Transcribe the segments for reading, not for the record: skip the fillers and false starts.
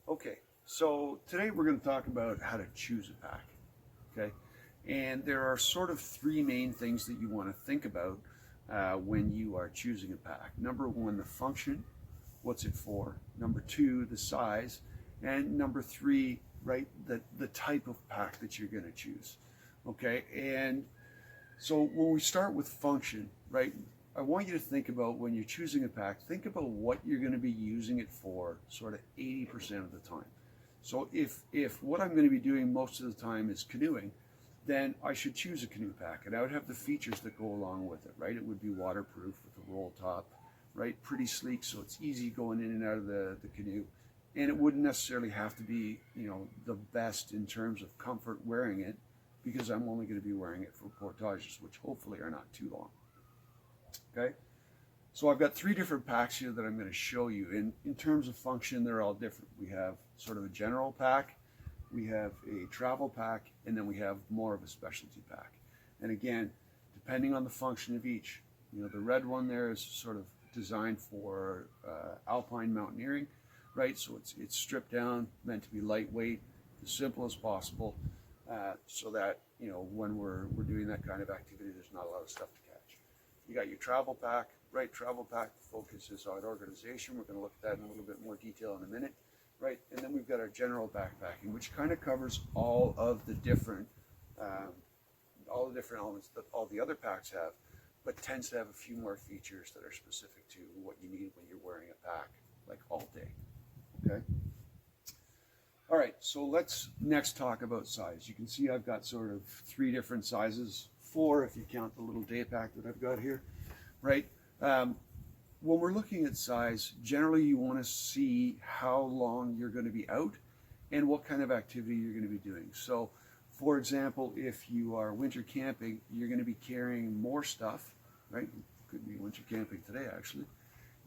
Okay, so today we're going to talk about how to choose a pack. Okay, and there are sort of three main things that you want to think about when you are choosing a pack. Number one, the function, what's it for? Number two, the size, and number three, right, the type of pack that you're going to choose. Okay, and so when we start with function, right, I want you to think about when you're choosing a pack, think about what you're going to be using it for sort of 80% of the time. So if what I'm going to be doing most of the time is canoeing, then I should choose a canoe pack, and I would have the features that go along with it, right? It would be waterproof with a roll top, right? Pretty sleek, so it's easy going in and out of the canoe. And it wouldn't necessarily have to be, the best in terms of comfort wearing it, because I'm only going to be wearing it for portages, which hopefully are not too long. Okay, so I've got three different packs here that I'm going to show you. In terms of function, they're all different. We have sort of a general pack, we have a travel pack, and then we have more of a specialty pack. And again, depending on the function of each, the red one there is sort of designed for alpine mountaineering, right? So it's stripped down, meant to be lightweight, as simple as possible, so that when we're doing that kind of activity, there's not a lot of stuff to catch. You got your travel pack, right? Travel pack focuses on organization. We're going to look at that in a little bit more detail in a minute, right? And then we've got our general backpacking, which kind of covers all of the different elements that all the other packs have, but tends to have a few more features that are specific to what you need when you're wearing a pack, like all day. Okay. All right, so let's next talk about size. You can see I've got sort of three different sizes, four if you count the little day pack that I've got here, right? When we're looking at size, generally you want to see how long you're going to be out and what kind of activity you're going to be doing. So, for example, if you are winter camping, you're going to be carrying more stuff, right? Could be winter camping today, actually.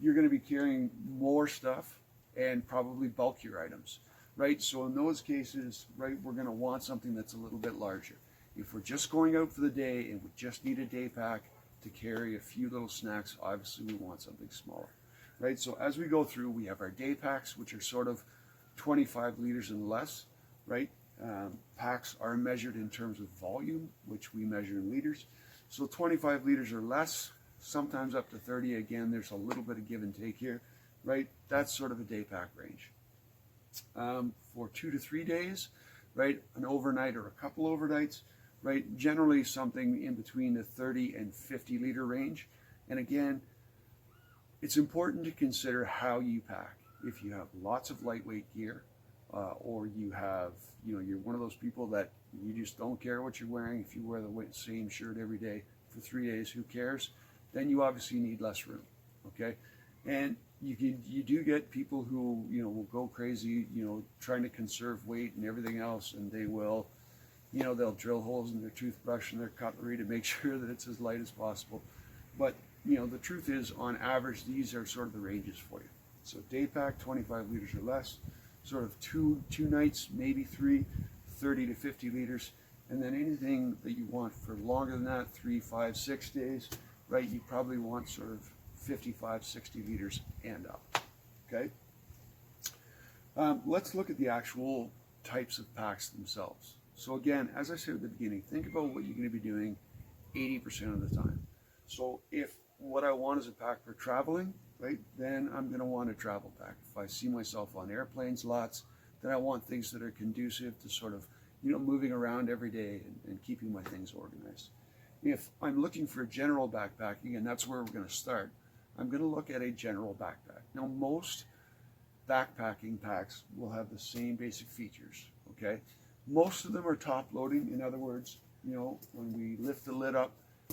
You're going to be carrying more stuff and probably bulkier items, right? So in those cases, right, we're going to want something that's a little bit larger. If we're just going out for the day and we just need a day pack to carry a few little snacks, obviously we want something smaller, right? So as we go through, we have our day packs, which are sort of 25 liters and less, right? Packs are measured in terms of volume, which we measure in liters. So 25 liters or less, sometimes up to 30. Again, there's a little bit of give and take here, right? That's sort of a day pack range. For 2 to 3 days, right? An overnight or a couple overnights, right? Generally something in between the 30 and 50 liter range. And again, it's important to consider how you pack. If you have lots of lightweight gear, or you have, you're one of those people that you just don't care what you're wearing. If you wear the same shirt every day for 3 days, who cares? Then you obviously need less room, okay? And you do get people who will go crazy, trying to conserve weight and everything else, and they will, they'll drill holes in their toothbrush and their cutlery to make sure that it's as light as possible. But the truth is, on average, these are sort of the ranges for you. So day pack, 25 liters or less, sort of two nights, maybe three, 30 to 50 liters, and then anything that you want for longer than that, 3, 5, 6 days, right? You probably want sort of 55, 60 liters and up, okay? Let's look at the actual types of packs themselves. So again, as I said at the beginning, think about what you're going to be doing 80% of the time. So if what I want is a pack for traveling, right, then I'm going to want a travel pack. If I see myself on airplanes lots, then I want things that are conducive to sort of, moving around every day and keeping my things organized. If I'm looking for a general backpacking, and that's where we're going to start, I'm going to look at a general backpack. Now, most backpacking packs will have the same basic features, okay? Most of them are top loading. In other words, when we lift the lid up,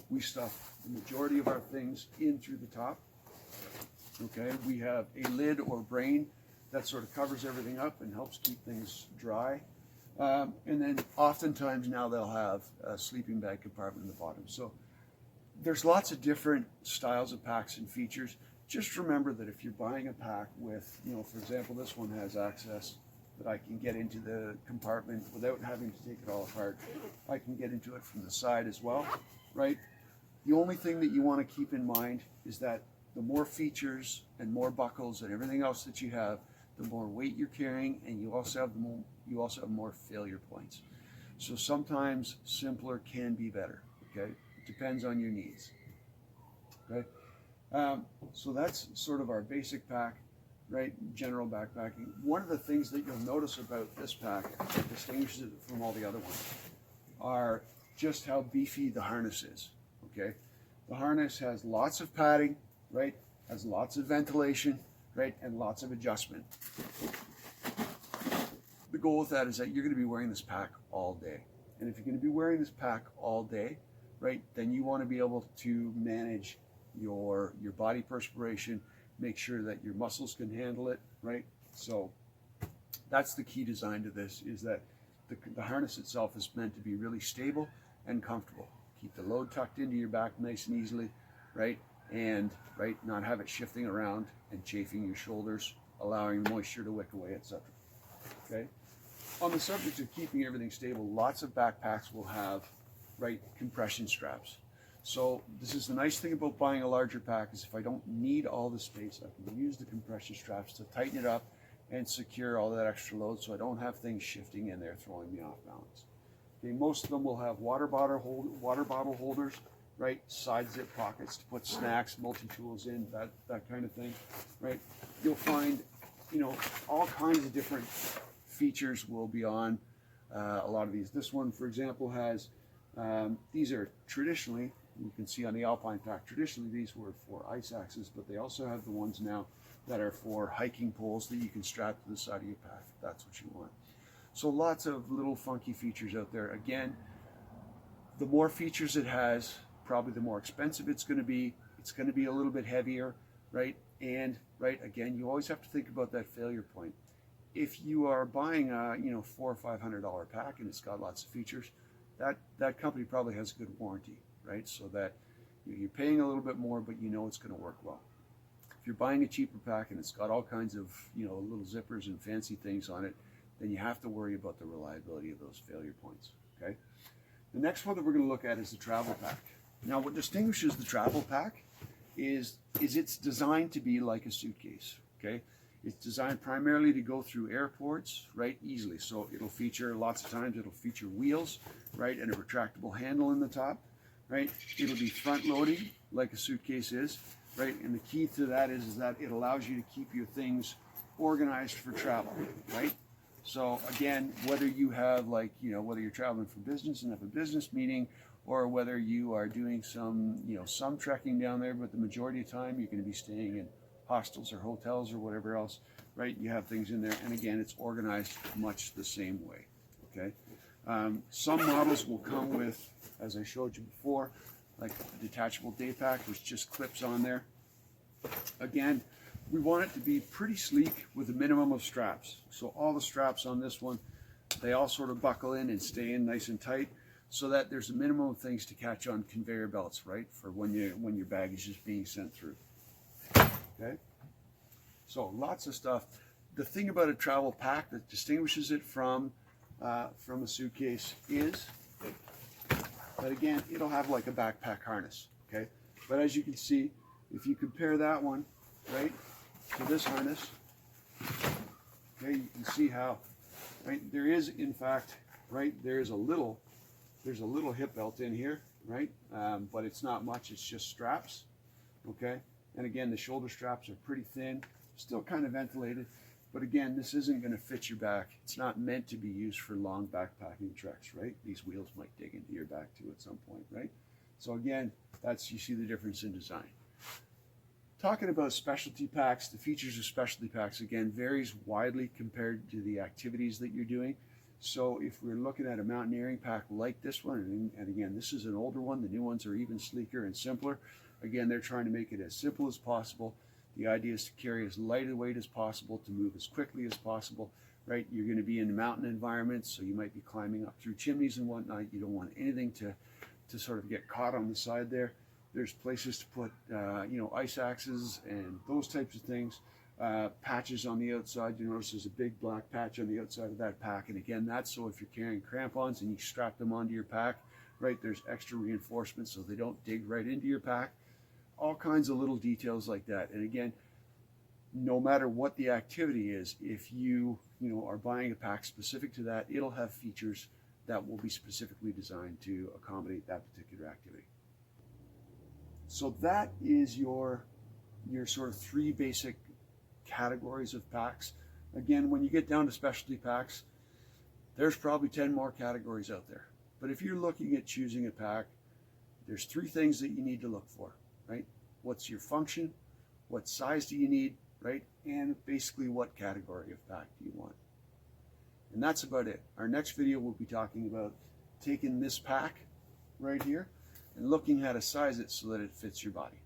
we stuff the majority of our things in through the top, okay? We have a lid or brain that sort of covers everything up and helps keep things dry. And then oftentimes now they'll have a sleeping bag compartment in the bottom. So there's lots of different styles of packs and features. Just remember that if you're buying a pack with, for example, this one has access that I can get into the compartment without having to take it all apart. I can get into it from the side as well, right? The only thing that you want to keep in mind is that the more features and more buckles and everything else that you have, the more weight you're carrying, and you also have more failure points. So sometimes simpler can be better. Okay, it depends on your needs. Okay, so that's sort of our basic pack, right? General backpacking. One of the things that you'll notice about this pack that distinguishes it from all the other ones are just how beefy the harness is. Okay, the harness has lots of padding, right? Has lots of ventilation, right? And lots of adjustment. The goal with that is that you're going to be wearing this pack all day. And if you're going to be wearing this pack all day, right, then you want to be able to manage your body perspiration, make sure that your muscles can handle it, right? So that's the key design to this, is that the harness itself is meant to be really stable and comfortable. Keep the load tucked into your back nice and easily, right? And not have it shifting around and chafing your shoulders, allowing the moisture to wick away, etc. Okay. On the subject of keeping everything stable, lots of backpacks will have compression straps. So this is the nice thing about buying a larger pack, is if I don't need all the space, I can use the compression straps to tighten it up and secure all that extra load, so I don't have things shifting in there throwing me off balance. Okay, most of them will have water bottle holders, right? Side zip pockets to put snacks, multi-tools in, that kind of thing, right? You'll find, all kinds of different features will be on a lot of these. This one, for example, has, these are traditionally, you can see on the Alpine pack, traditionally these were for ice axes, but they also have the ones now that are for hiking poles that you can strap to the side of your pack if that's what you want. So lots of little funky features out there. Again, the more features it has, probably the more expensive it's going to be. It's going to be a little bit heavier, right? And again, you always have to think about that failure point. If you are buying a $400 or $500 pack and it's got lots of features, that company probably has a good warranty, right? So that you're paying a little bit more, but it's going to work well. If you're buying a cheaper pack and it's got all kinds of little zippers and fancy things on it, then you have to worry about the reliability of those failure points. Okay. The next one that we're going to look at is the travel pack. Now, what distinguishes the travel pack is it's designed to be like a suitcase. Okay. It's designed primarily to go through airports, right, easily. So it'll feature, lots of times it'll feature wheels, right, and a retractable handle in the top, right? It'll be front loading like a suitcase is, right? And the key to that is that it allows you to keep your things organized for travel, right? So again, whether you have whether you're traveling for business and have a business meeting, or whether you are doing some trekking down there, but the majority of the time you're going to be staying in hostels or hotels or whatever else, right? You have things in there, and again, it's organized much the same way, okay? Some models will come with, as I showed you before, like a detachable day pack, which just clips on there. Again, we want it to be pretty sleek with a minimum of straps. So all the straps on this one, they all sort of buckle in and stay in nice and tight, so that there's a minimum of things to catch on conveyor belts, right? For when your baggage is being sent through. Okay, so lots of stuff. The thing about a travel pack that distinguishes it from a suitcase is that, again, it'll have like a backpack harness. Okay, but as you can see, if you compare that one, right, to this harness, okay, you can see how, right, there is, in fact, right, there's a little hip belt in here, right, but it's not much. It's just straps. Okay. And again, the shoulder straps are pretty thin, still kind of ventilated, but again, this isn't going to fit your back. It's not meant to be used for long backpacking treks, right? These wheels might dig into your back too at some point, right? So again, you see the difference in design. Talking about specialty packs, the features of specialty packs, again, varies widely compared to the activities that you're doing. So if we're looking at a mountaineering pack like this one, and again, this is an older one, the new ones are even sleeker and simpler. Again, they're trying to make it as simple as possible. The idea is to carry as light a weight as possible, to move as quickly as possible, right? You're going to be in mountain environments, so you might be climbing up through chimneys and whatnot. You don't want anything to sort of get caught on the side there. There's places to put, ice axes and those types of things. Patches on the outside. You notice there's a big black patch on the outside of that pack. And again, that's so if you're carrying crampons and you strap them onto your pack, right, there's extra reinforcement so they don't dig right into your pack. All kinds of little details like that. And again, no matter what the activity is, if you are buying a pack specific to that, it'll have features that will be specifically designed to accommodate that particular activity. So that is your sort of three basic categories of packs. Again, when you get down to specialty packs, there's probably 10 more categories out there. But if you're looking at choosing a pack, there's three things that you need to look for, right? What's your function? What size do you need, right? And basically what category of pack do you want? And that's about it. Our next video will be talking about taking this pack right here and looking how to size it so that it fits your body.